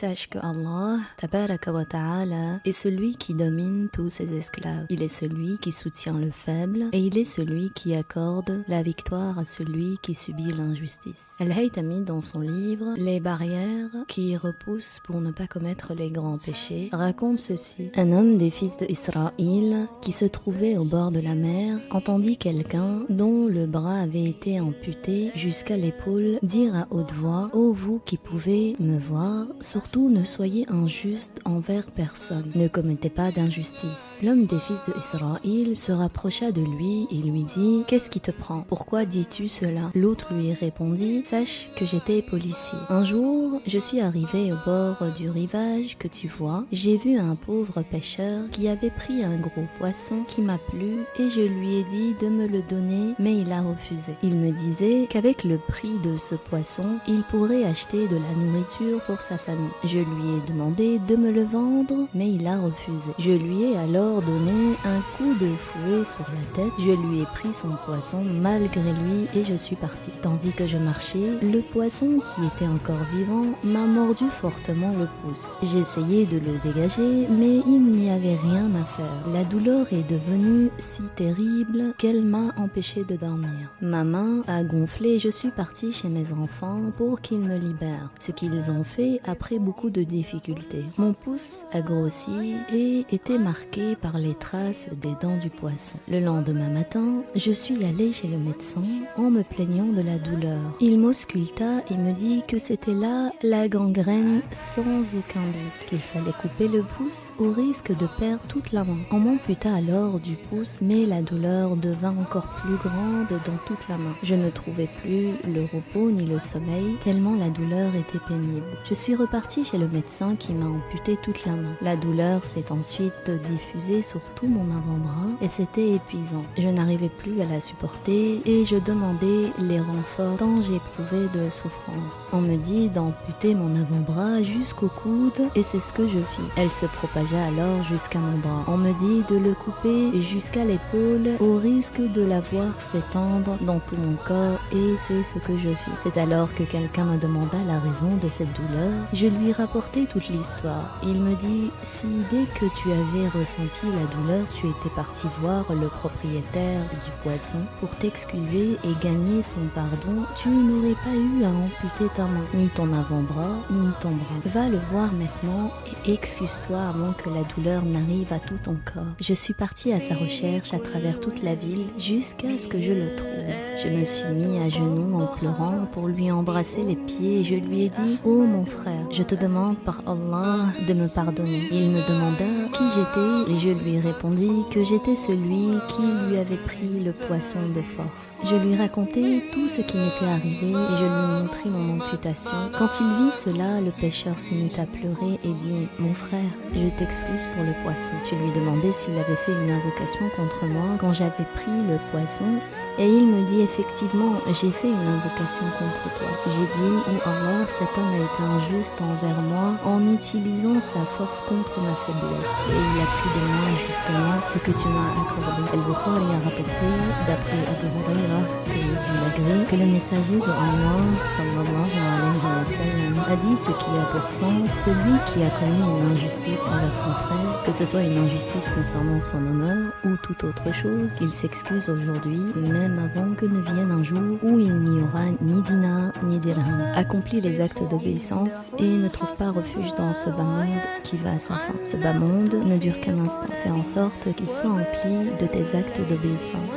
Sache que Allah, tabaraka wa ta'ala, est celui qui domine tous ses esclaves. Il est celui qui soutient le faible et il est celui qui accorde la victoire à celui qui subit l'injustice. Al-Haythami, dans son livre Les barrières qui repoussent pour ne pas commettre les grands péchés, raconte ceci. Un homme des fils d'Israël qui se trouvait au bord de la mer entendit quelqu'un dont le bras avait été amputé jusqu'à l'épaule dire à haute voix: ô vous qui pouvez me voir, surtout ne soyez injuste envers personne, ne commettez pas d'injustice. L'homme des fils d'Israël se rapprocha de lui et lui dit: qu'est-ce qui te prend? Pourquoi dis-tu cela? L'autre lui répondit: sache que j'étais policier. Un jour, je suis arrivé au bord du rivage que tu vois, j'ai vu un pauvre pêcheur qui avait pris un gros poisson qui m'a plu et je lui ai dit de me le donner, mais il a refusé. Il me disait qu'avec le prix de ce poisson, il pourrait acheter de la nourriture pour sa famille. Je lui ai demandé de me le vendre, mais il a refusé. Je lui ai alors donné un coup de fouet sur la tête, je lui ai pris son poisson malgré lui et je suis parti. Tandis que je marchais, le poisson qui était encore vivant m'a mordu fortement le pouce. J'ai essayé de le dégager, mais il n'y avait rien à faire. La douleur est devenue si terrible qu'elle m'a empêché de dormir. Ma main a gonflé et je suis parti chez mes enfants pour qu'ils me libèrent, ce qu'ils ont fait après beaucoup de difficultés. Mon pouce a grossi et était marqué par les traces des dents du poisson. Le lendemain matin, je suis allé chez le médecin en me plaignant de la douleur. Il m'ausculta et me dit que c'était là la gangrène sans aucun doute, qu'il fallait couper le pouce au risque de perdre toute la main. On m'amputa alors du pouce, mais la douleur devint encore plus grande dans toute la main. Je ne trouvais plus le repos ni le sommeil, tellement la douleur était pénible. Je suis reparti chez le médecin qui m'a amputé toute la main. La douleur s'est ensuite diffusée sur tout mon avant-bras et c'était épuisant. Je n'arrivais plus à la supporter et je demandais les renforts tant j'éprouvais de souffrance. On me dit d'amputer mon avant-bras jusqu'au coude et c'est ce que je fis. Elle se propagea alors jusqu'à mon bras. On me dit de le couper jusqu'à l'épaule au risque de la voir s'étendre dans tout mon corps et c'est ce que je fis. C'est alors que quelqu'un me demanda la raison de cette douleur. Je lui rapportai toute l'histoire. Il me dit: si dès que tu avais ressenti la douleur, tu étais parti voir le propriétaire du poisson pour t'excuser et gagner son pardon, tu n'aurais pas eu à amputer ta main, ni ton avant-bras, ni ton bras. Va le voir maintenant et excuse-toi avant que la douleur n'arrive à tout ton corps. Je suis partie à sa recherche à travers toute la ville jusqu'à ce que je le trouve. Je me suis mis à genoux en pleurant pour lui embrasser les pieds et je lui ai dit: oh mon frère, je te demande par Allah de me pardonner. Il me demanda qui j'étais et je lui répondis que j'étais celui qui lui avait pris le poisson de force. Je lui racontai tout ce qui m'était arrivé et je lui montrai mon amputation. Quand il vit cela, le pêcheur se mit à pleurer et dit: mon frère, je t'excuse pour le poisson. Je lui demandai s'il avait fait une invocation contre moi quand j'avais pris le poisson. Et il me dit: effectivement, j'ai fait une invocation contre toi. J'ai dit: oh Allah, cet homme a été injuste envers moi en utilisant sa force contre ma faiblesse. Et il a pris de moi justement ce que tu m'as accordé. Al-Bukhari a rapporté, d'après Abu Huraira, que Dieu l'agrée, que le messager de Allah, sallallahu alayhi wa sallam, a dit ce qui a pour sens: celui qui a commis une injustice envers son frère, que ce soit une injustice concernant son honneur ou toute autre chose, il s'excuse aujourd'hui, même avant que ne vienne un jour où il n'y aura ni dinar ni dirham. Accomplis les actes d'obéissance et ne trouve pas refuge dans ce bas monde qui va à sa fin. Ce bas monde ne dure qu'un instant. Fais en sorte qu'il soit empli de tes actes d'obéissance.